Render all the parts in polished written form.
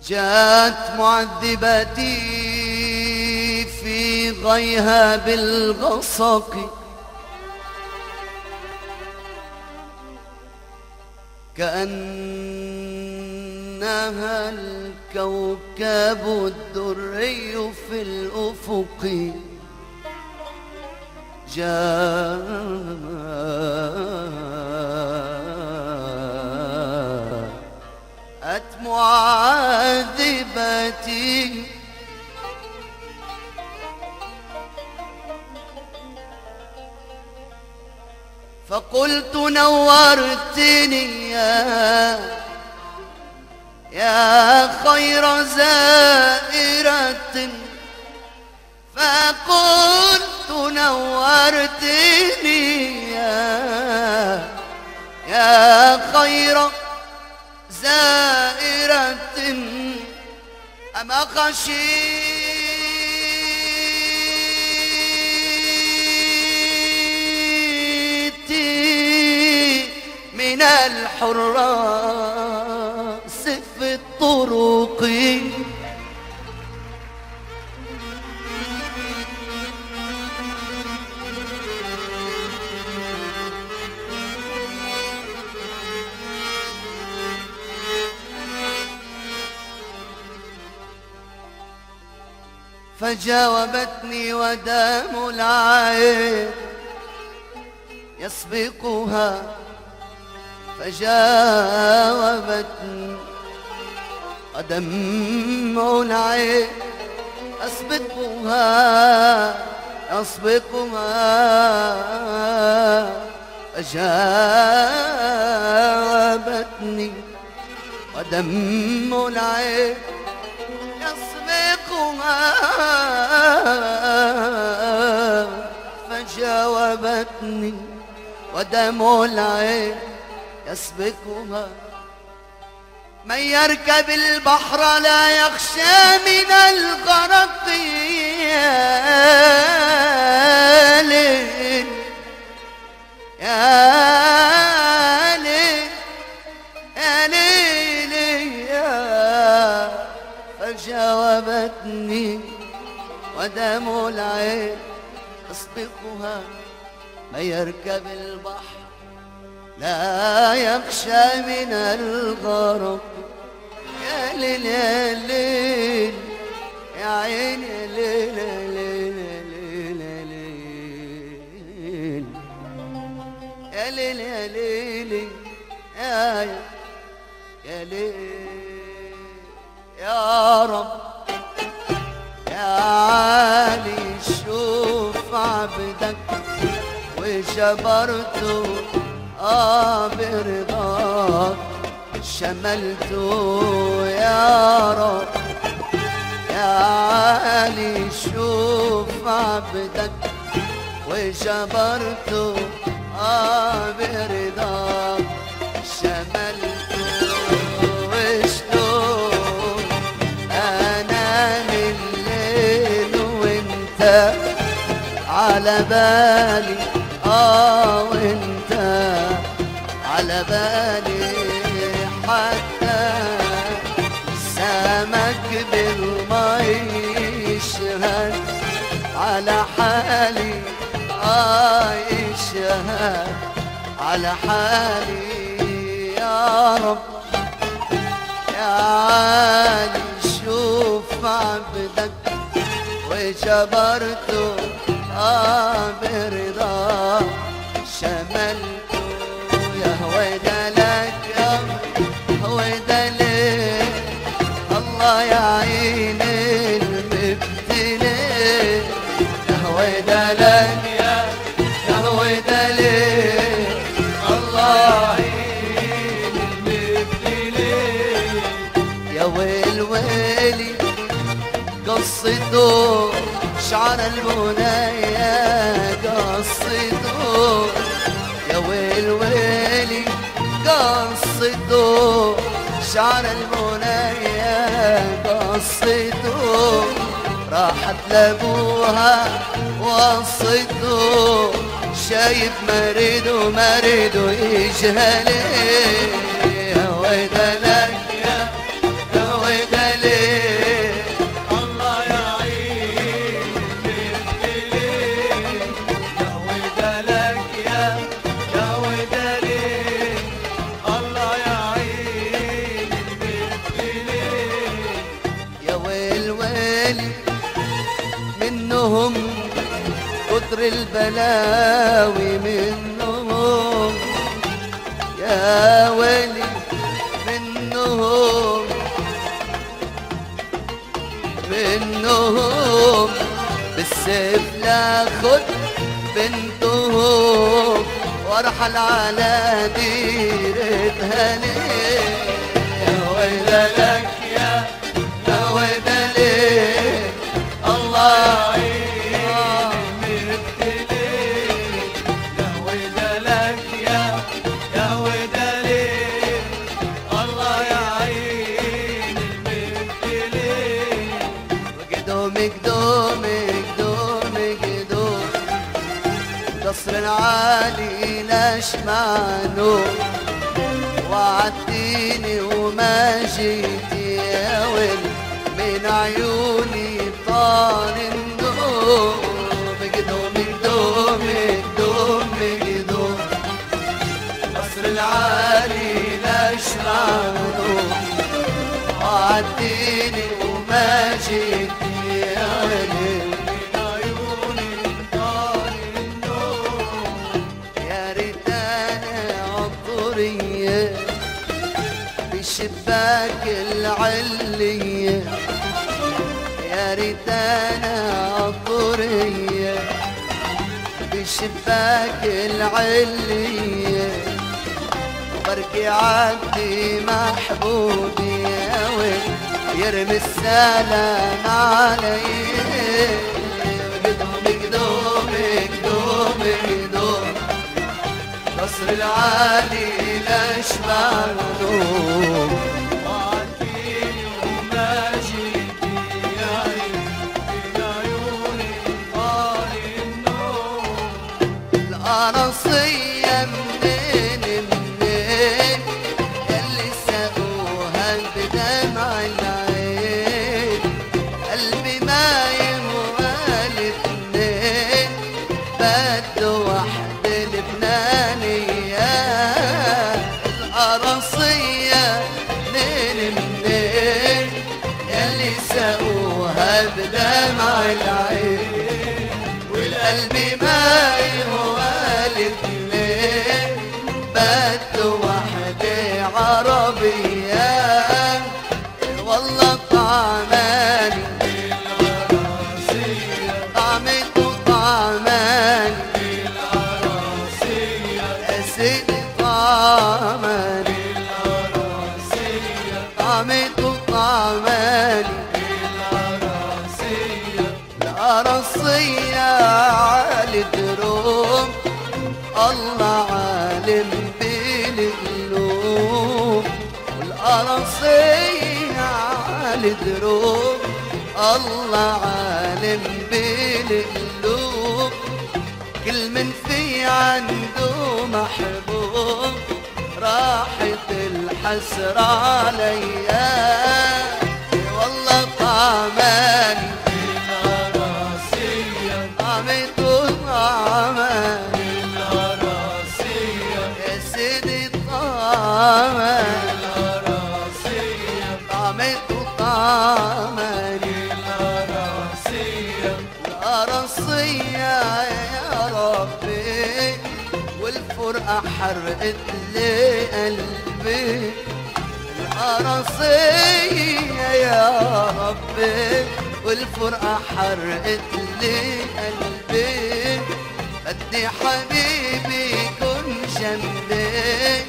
جاءت معذبتي في غيها بالغصق، كأنها الكوكب الدري في الأفق. جاءت معذبتي فقلت نورتني يا خير زائرة، فقلت نورتني يا خير زائرة، أما خشيت من الحراس في الطرق. فجاوبتني ودم العين يسبقها، فجاوبتني ودمع العين يسبقها فجاوبتني ودمع العين فجاوبتني ودمع العين يسبقها. من يركب البحر لا يخشى من الغرق، يا ليل يا ليل يا ليل يا. فجاوبتني ودمع العين يسبقها. من يركب البحر لا يخشى من الغرق، يا ليل يا ليل يا عين يا ليل يا ليل يا ليل يا ليل يا ليل يا رب يا عالي. شوف عبدك وجبرته برضاك، شملته يا رب يا عالي. شوف عبدك وجبرته برضاك، شملته. وشلون انام الليل وانت على بالي، وانت على بالي، حتى سمك بالمي يشهد على حالي، يشهد على حالي. يا رب يا عالي. شوف عبدك وجبرته برضاك، شملته. يا هويدا لك يا هويدا لك، الله يعين المبتلي. يا هويدا لك يا هويدا لك، الله يعين المبتلي. يا ويل ويلي قصته شعر البنايا قصته، يا ويل ويلي قصته شعر البنايا قصته. راحت لابوها وصته، شايف مريض ومريض يجهلي. يا ويدا لك يا ويدا لك ويل ويلي منهم كتر البلاوي منهم يا ويلي منهم بالسيف لاخد بنتهم وارحل على ديرتها ليه يا ويلة لك يا ويلة ليه الله قصر العالي نشمعنه وعدتيني وما جيتي يا ويل من عيوني طال النوم مقدوم قصر العالي نشمعنه وعدتيني وما جيتي يا ويل بشباك العلية يا ريت انا عطرية بشباك العلية بركي عبدي محبوبي يا ويل يرمي السلام علي قدوم قصر العالي لاشبع النوم وعدتيني وما جيتي يا عيوني طال النوم القراصية منين ياللي ساقوها بدمع العين قلبي نايم والاتنين بده واحدة لبنانية القراصية منين ياللي ساقوها بدمع العين والقلب مايل والاتنين بده واحدة عربية والله طعماني طعمته طعماني يا سيدي طعماني طعمته طعماني القراصية عالي دروم الله عالم بالقلوب والقراصية عالي دروم الله عالم بالقلوب كل من في عنده محبوب راحت الحسرة عليا والله طعماني طعمته طعماني يا سيدي طعماني طعمته طعماني القراصية يا ربي والفرقة حرقت لي قلبي القراصية يا ربي والفرقة حرقت لي قلبي بدي حبيبي يكون جنبي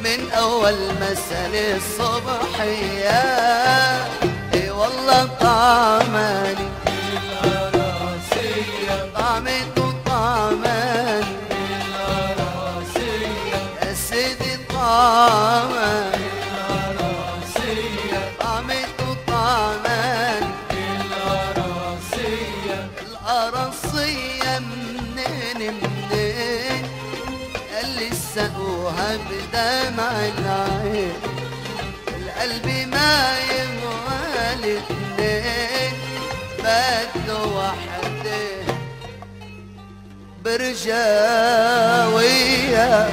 من أول مساء الصبحية اي والله طعماني طعمته طعماني يا سيدي طعماني طعمته طعماني القراصية منين اللي سقوها بدمع العين القلب ما يبغى الاتنين بده وحده برجاوية